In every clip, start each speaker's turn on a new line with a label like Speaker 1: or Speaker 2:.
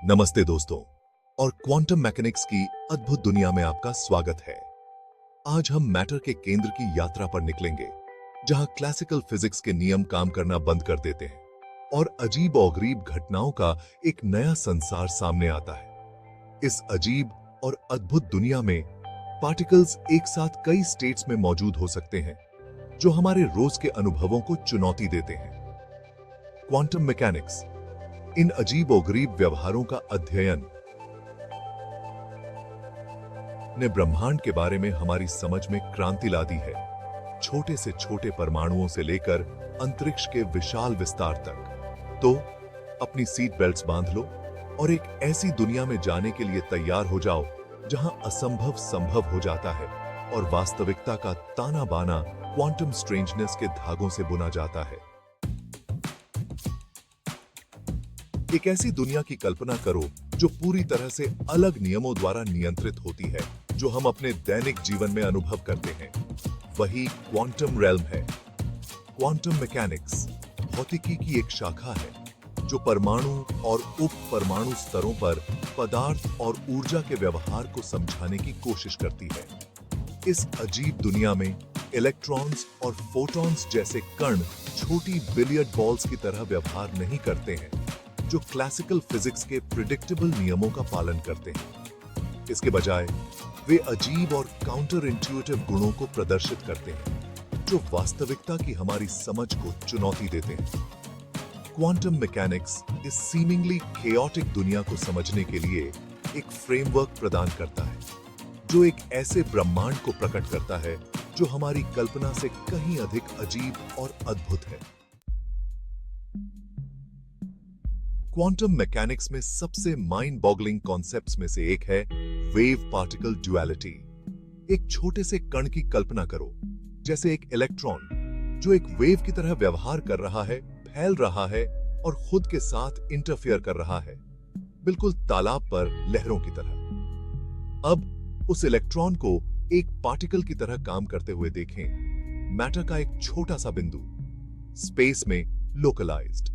Speaker 1: नमस्ते दोस्तों और क्वांटम मैकेनिक्स की अद्भुत दुनिया में आपका स्वागत है। आज हम मैटर के केंद्र की यात्रा पर निकलेंगे, जहां क्लासिकल फिजिक्स के नियम काम करना बंद कर देते हैं और अजीब और गरीब घटनाओं का एक नया संसार सामने आता है। इस अजीब और अद्भुत दुनिया में पार्टिकल्स एक साथ कई स्टेट्स में मौजूद हो सकते हैं, जो हमारे रोज के अनुभवों को चुनौती देते हैं। क्वांटम मैकेनिक्स इन अजीब और गरीब व्यवहारों का अध्ययन ने ब्रह्मांड के बारे में हमारी समझ में क्रांति ला दी है। छोटे से छोटे परमाणुओं से लेकर अंतरिक्ष के विशाल विस्तार तक। तो अपनी सीट बेल्ट्स बांध लो और एक ऐसी दुनिया में जाने के लिए तैयार हो जाओ, जहां असंभव संभव हो जाता है और वास्तविकता का ताना बाना क्वांटम स्ट्रेंजनेस के धागों से बुना जाता है। एक ऐसी दुनिया की कल्पना करो जो पूरी तरह से अलग नियमों द्वारा नियंत्रित होती है, जो हम अपने दैनिक जीवन में अनुभव करते हैं। वही क्वांटम रेल्म है। क्वांटम मैकेनिक्स भौतिकी की एक शाखा है जो परमाणु और उप परमाणु स्तरों पर पदार्थ और ऊर्जा के व्यवहार को समझाने की कोशिश करती है। इस अजीब दुनिया में इलेक्ट्रॉन्स और फोटॉन्स जैसे कण छोटी बिलियर्ड बॉल्स की तरह व्यवहार नहीं करते हैं, जो क्लासिकल फिजिक्स के प्रिडिक्टेबल नियमों का पालन करते हैं। इसके बजाय वे अजीब और काउंटर इंट्यूटिव गुणों को प्रदर्शित करते हैं, जो वास्तविकता की हमारी समझ को चुनौती देते हैं। क्वांटम मैकेनिक्स इस सीमिंगली केओटिक दुनिया को समझने के लिए एक फ्रेमवर्क प्रदान करता है, जो एक ऐसे ब्रह्मांड को प्रकट करता है जो हमारी कल्पना से कहीं अधिक अजीब और अद्भुत है। क्वांटम मैकेनिक्स में सबसे माइंड बॉगलिंग कॉन्सेप्ट्स में से एक है वेव पार्टिकल ड्युअलिटी। एक छोटे से कण की कल्पना करो, जैसे एक इलेक्ट्रॉन जो एक वेव की तरह व्यवहार कर रहा है, फैल रहा है और खुद के साथ इंटरफेयर कर रहा है, बिल्कुल तालाब पर लहरों की तरह। अब उस इलेक्ट्रॉन को एक पार्टिकल की तरह काम करते हुए देखें। मैटर का एक छोटा सा बिंदु, स्पेस में लोकलाइज्ड।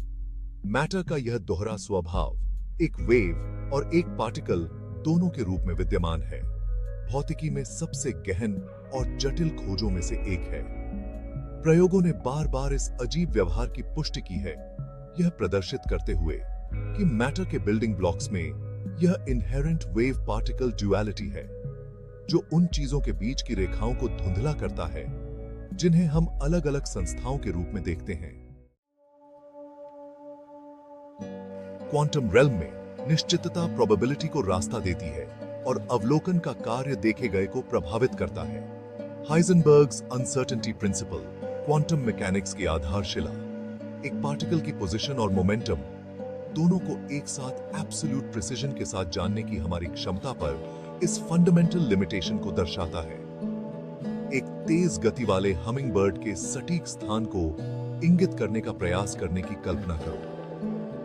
Speaker 1: मैटर का यह दोहरा स्वभाव एक वेव और एक पार्टिकल दोनों के रूप में विद्यमान है, भौतिकी में सबसे गहन और जटिल खोजों में से एक है। प्रयोगों ने बार बार इस अजीब व्यवहार की पुष्टि की है, यह प्रदर्शित करते हुए कि मैटर के बिल्डिंग ब्लॉक्स में यह इनहेरेंट वेव पार्टिकल ड्युअलिटी है, जो उन चीजों के बीच की रेखाओं को धुंधला करता है जिन्हें हम अलग अलग संस्थाओं के रूप में देखते हैं। क्वांटम रेल्म में निश्चितता प्रोबेबिलिटी को रास्ता देती है और अवलोकन का कार्य देखे गए को प्रभावित करता है। हाइजेनबर्ग्स अनसर्टेनिटी प्रिंसिपल क्वांटम मैकेनिक्स की आधारशिला। एक पार्टिकल की पोजीशन और मोमेंटम दोनों को एक साथ एब्सोल्यूट प्रिसिजन के साथ जानने की हमारी क्षमता पर इस फंडामेंटल लिमिटेशन को दर्शाता है। एक तेज गति वाले हमिंगबर्ड के सटीक स्थान को इंगित करने का प्रयास करने की कल्पना करो।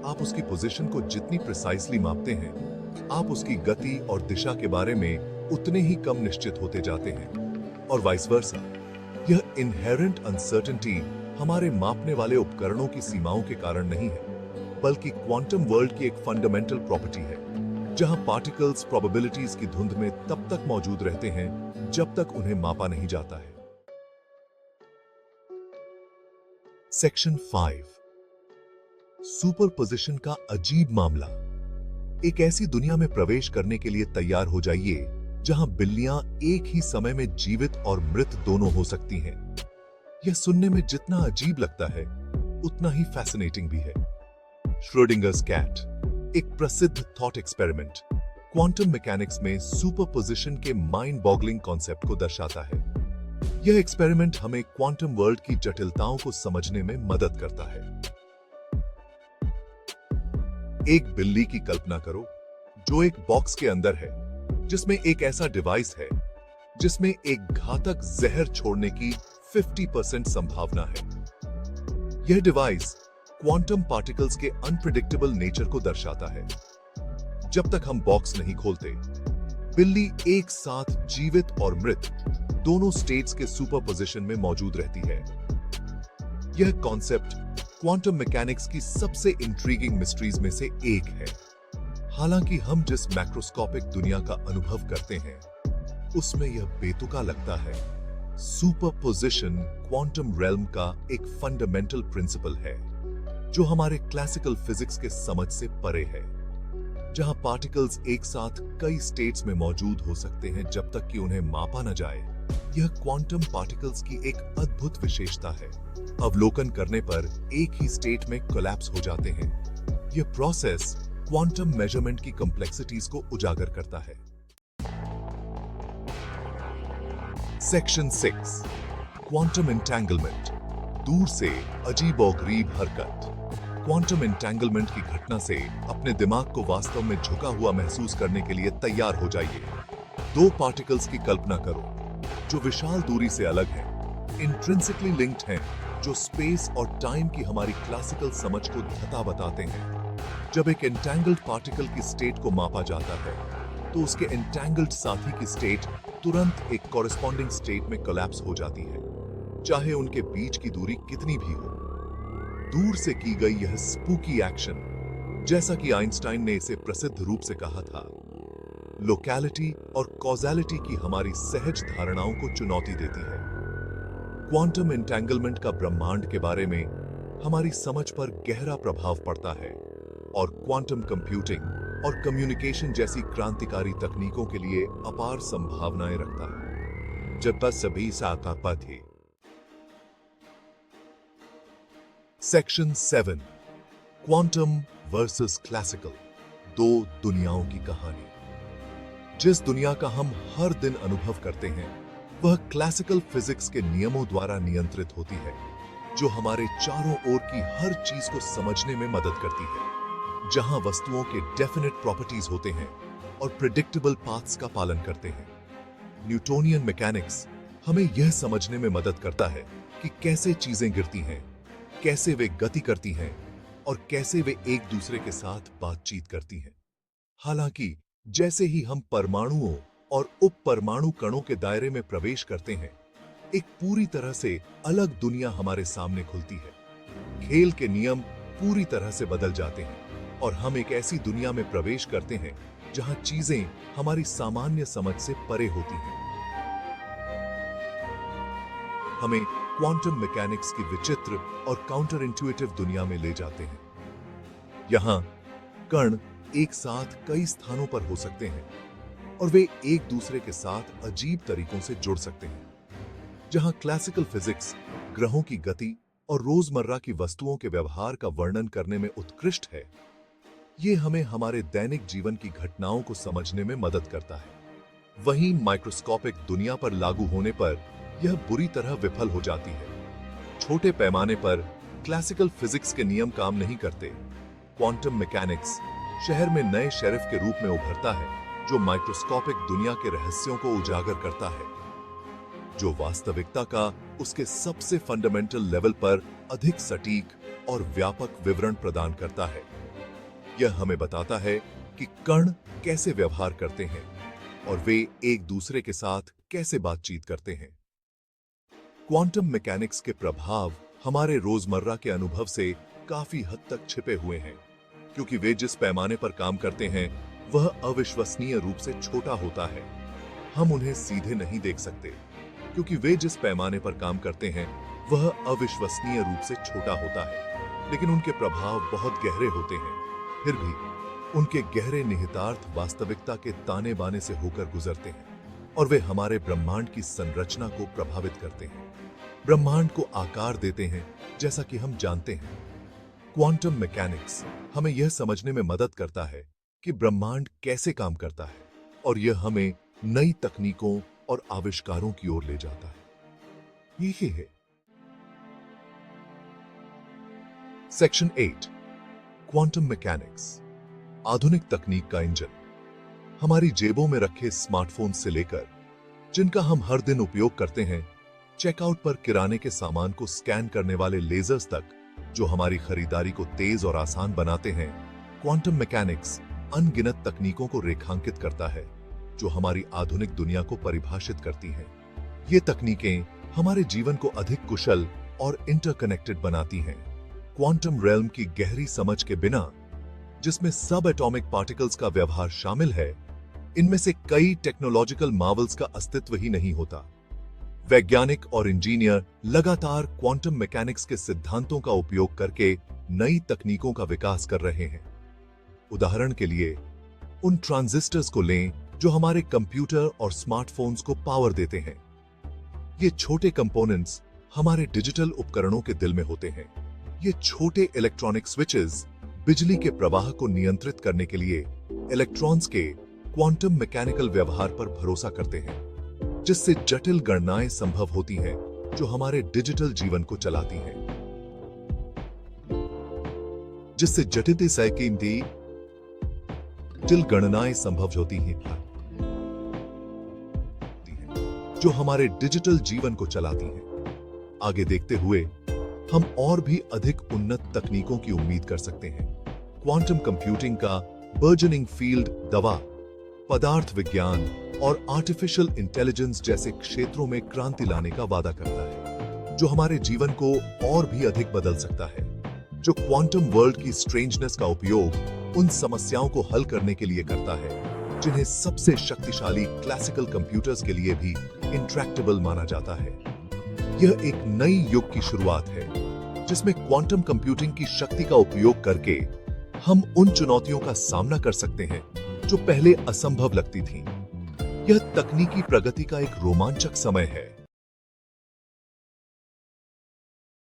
Speaker 1: आप उसकी पोजीशन को जितनी प्रिसाइसली मापते हैं, आप उसकी गति और दिशा के बारे में उतने ही कम निश्चित होते जाते हैं, और वाइस वर्सा। यह इनहेरेंट अनसर्टेनिटी हमारे मापने वाले उपकरणों की सीमाओं के कारण नहीं है, बल्कि क्वांटम वर्ल्ड की एक फंडामेंटल प्रॉपर्टी है, जहां पार्टिकल्स प्रोबेबिलिटीज की धुंध में तब तक मौजूद रहते हैं जब तक उन्हें मापा नहीं जाता है। सेक्शन 5, सुपरपोजिशन का अजीब मामला। एक ऐसी दुनिया में प्रवेश करने के लिए तैयार हो जाइए जहां बिल्लियां एक ही समय में जीवित और मृत दोनों हो सकती हैं। यह सुनने में जितना अजीब लगता है, उतना ही फैसिनेटिंग भी है। श्रोडिंगर्स कैट, एक प्रसिद्ध थॉट एक्सपेरिमेंट, क्वांटम मैकेनिक्स में सुपरपोजिशन के माइंड बॉगलिंग कॉन्सेप्ट को दर्शाता है। यह एक्सपेरिमेंट हमें क्वांटम वर्ल्ड की जटिलताओं को समझने में मदद करता है। एक बिल्ली की कल्पना करो जो एक बॉक्स के अंदर है, जिसमें एक ऐसा डिवाइस है जिसमें एक घातक जहर छोड़ने की 50% संभावना है। यह डिवाइस क्वांटम पार्टिकल्स के अनप्रेडिक्टेबल नेचर को दर्शाता है। जब तक हम बॉक्स नहीं खोलते, बिल्ली एक साथ जीवित और मृत दोनों स्टेट्स के सुपरपोजिशन में मौजूद रहती है। यह कॉन्सेप्ट क्वांटम मैकेनिक्स की सबसे इंट्रीगिंग मिस्ट्रीज में से एक है। हालांकि हम जिस मैक्रोस्कोपिक दुनिया का अनुभव करते हैं उसमें यह बेतुका लगता है। सुपरपोजिशन क्वांटम रेल्म का एक फंडामेंटल प्रिंसिपल है जो हमारे क्लासिकल फिजिक्स के समझ से परे है, जहां पार्टिकल्स एक साथ कई स्टेट्स में मौजूद हो सकते हैं जब तक कि उन्हें मापा न जाए। यह क्वांटम पार्टिकल्स की एक अद्भुत विशेषता है। अवलोकन करने पर एक ही स्टेट में कोलैप्स हो जाते हैं। यह प्रोसेस क्वांटम मेजरमेंट की कॉम्प्लेक्सिटीज को उजागर करता है। सेक्शन 6 क्वांटम एंटेंगलमेंट, दूर से अजीबोगरीब हरकत। क्वांटम एंटेंगलमेंट की घटना से अपने दिमाग को वास्तव में झुका हुआ महसूस करने के लिए तैयार हो जाइए। दो पार्टिकल्स की कल्पना करो जो विशाल दूरी से अलग हैं, इंट्रिंसिकली लिंक्ड हैं, जो स्पेस और टाइम की हमारी क्लासिकल समझ को धता बताते हैं। जब एक एंटेंगल्ड पार्टिकल की स्टेट को मापा जाता है तो उसके एंटेंगल्ड साथी की स्टेट तुरंत एक कॉरेस्पॉन्डिंग स्टेट में कोलैप्स हो जाती है, चाहे उनके बीच की दूरी कितनी भी हो। दूर से की गई यह स्पूकी एक्शन, जैसा कि आइंस्टाइन ने इसे प्रसिद्ध रूप से कहा था, लोकैलिटी और कॉज़ैलिटी की हमारी सहज धारणाओं को चुनौती देती है। क्वांटम एंटेंगलमेंट का ब्रह्मांड के बारे में हमारी समझ पर गहरा प्रभाव पड़ता है और क्वांटम कंप्यूटिंग और कम्युनिकेशन जैसी क्रांतिकारी तकनीकों के लिए अपार संभावनाएं रखता है। जब बस सभी साका थी। सेक्शन 7 क्वांटम वर्सेस क्लासिकल, दो दुनियाओं की कहानी। जिस दुनिया का हम हर दिन अनुभव करते हैं वह क्लासिकल फिजिक्स के नियमों द्वारा नियंत्रित होती है, जो हमारे चारों ओर की हर चीज को समझने में मदद करती है, जहां वस्तुओं के डेफिनेट प्रॉपर्टीज होते हैं और प्रिडिक्टेबल पाथ्स का पालन करते हैं। न्यूटोनियन मैकेनिक्स हमें यह समझने में मदद करता है कि कैसे चीजें गिरती हैं, कैसे वे गति करती हैं और कैसे वे एक दूसरे के साथ बातचीत करती हैं। हालांकि जैसे ही हम परमाणुओं और उप परमाणु कणों के दायरे में प्रवेश करते हैं, एक पूरी तरह से अलग दुनिया हमारे सामने खुलती है। खेल के नियम पूरी तरह से बदल जाते हैं और हम एक ऐसी दुनिया में प्रवेश करते हैं जहां चीजें हमारी सामान्य समझ से परे होती हैं। हमें क्वांटम मैकेनिक्स की विचित्र और काउंटर इंट्यूटिव दुनिया में ले जाते हैं। यहां कण एक साथ कई स्थानों पर हो सकते हैं और वे एक दूसरे के साथ अजीब तरीकों से जुड़ सकते हैं। जहां क्लासिकल फिजिक्स ग्रहों की गति और रोजमर्रा की वस्तुओं के व्यवहार का वर्णन करने में उत्कृष्ट है, ये हमें हमारे दैनिक जीवन की घटनाओं को समझने में मदद करता है। वहीं माइक्रोस्कोपिक दुनिया पर लागू होने पर यह बुरी तरह विफल हो जाती है। छोटे पैमाने पर क्लासिकल फिजिक्स के नियम काम नहीं करते। क्वांटम मैकेनिक्स शहर में नए शेरिफ के रूप में उभरता है, जो माइक्रोस्कोपिक दुनिया के रहस्यों को उजागर करता है, जो वास्तविकता का उसके सबसे फंडामेंटल लेवल पर अधिक सटीक और व्यापक विवरण प्रदान करता है। यह हमें बताता है कि कण कैसे व्यवहार करते हैं और वे एक दूसरे के साथ कैसे बातचीत करते हैं। क्वांटम मैकेनिक्स के प्रभाव हमारे रोजमर्रा के अनुभव से काफी हद तक छिपे हुए हैं, क्योंकि वे जिस पैमाने पर काम करते हैं वह अविश्वसनीय रूप से छोटा होता है। हम उन्हें सीधे नहीं देख सकते, क्योंकि वे जिस पैमाने पर काम करते हैं वह अविश्वसनीय रूप से छोटा होता है, लेकिन उनके प्रभाव बहुत गहरे होते हैं। फिर भी उनके गहरे निहितार्थ वास्तविकता के ताने बाने से होकर गुजरते हैं और वे हमारे ब्रह्मांड की संरचना को प्रभावित करते हैं, ब्रह्मांड को आकार देते हैं, जैसा कि हम जानते हैं। क्वांटम मैकेनिक्स हमें यह समझने में मदद करता है कि ब्रह्मांड कैसे काम करता है और यह हमें नई तकनीकों और आविष्कारों की ओर ले जाता है। यही है सेक्शन 8 क्वांटम मैकेनिक्स, आधुनिक तकनीक का इंजन। हमारी जेबों में रखे स्मार्टफोन से लेकर जिनका हम हर दिन उपयोग करते हैं, चेकआउट पर किराने के सामान को स्कैन करने वाले लेजर्स तक, जो हमारी खरीदारी को तेज और आसान बनाते हैं, क्वांटम मैकेनिक्स अनगिनत तकनीकों को रेखांकित करता है जो हमारी आधुनिक दुनिया को परिभाषित करती हैं। ये तकनीकें हमारे जीवन को अधिक कुशल और इंटरकनेक्टेड बनाती हैं। क्वांटम रेल्म की गहरी समझ के बिना जिसमें सब एटॉमिक पार्टिकल्स का व्यवहार शामिल है, इनमें से कई टेक्नोलॉजिकल मार्वल्स का अस्तित्व ही नहीं होता। वैज्ञानिक और इंजीनियर लगातार क्वांटम मैकेनिक्स के सिद्धांतों का उपयोग करके नई तकनीकों का विकास कर रहे हैं। उदाहरण के लिए, उन ट्रांजिस्टर्स को लें जो हमारे कंप्यूटर और स्मार्टफोन्स को पावर देते हैं। ये छोटे कंपोनेंट्स हमारे डिजिटल उपकरणों के दिल में होते हैं। ये छोटे इलेक्ट्रॉनिक स्विचेस बिजली के प्रवाह को नियंत्रित करने के लिए इलेक्ट्रॉन्स के क्वांटम मैकेनिकल व्यवहार पर भरोसा करते हैं, जिससे जटिल गणनाएं संभव होती हैं जो हमारे डिजिटल जीवन को चलाती हैं। जिससे जटिल गणनाएं संभव होती हैं जो हमारे डिजिटल जीवन को चलाती हैं। आगे देखते हुए हम और भी अधिक उन्नत तकनीकों की उम्मीद कर सकते हैं। क्वांटम कंप्यूटिंग का बर्जनिंग फील्ड दवा, पदार्थ विज्ञान और आर्टिफिशियल इंटेलिजेंस जैसे क्षेत्रों में क्रांति लाने का वादा करता है, जो हमारे जीवन को और भी अधिक बदल सकता है। जो क्वांटम वर्ल्ड की स्ट्रेंजनेस का उपयोग उन समस्याओं को हल करने के लिए करता है जिन्हें सबसे शक्तिशाली क्लासिकल कंप्यूटर्स के लिए भी इंट्रैक्टेबल माना जाता है। यह एक नई युग की शुरुआत है जिसमें क्वांटम कंप्यूटिंग की शक्ति का उपयोग करके हम उन चुनौतियों का सामना कर सकते हैं जो पहले असंभव लगती थीं। यह तकनीकी प्रगति का एक रोमांचक समय है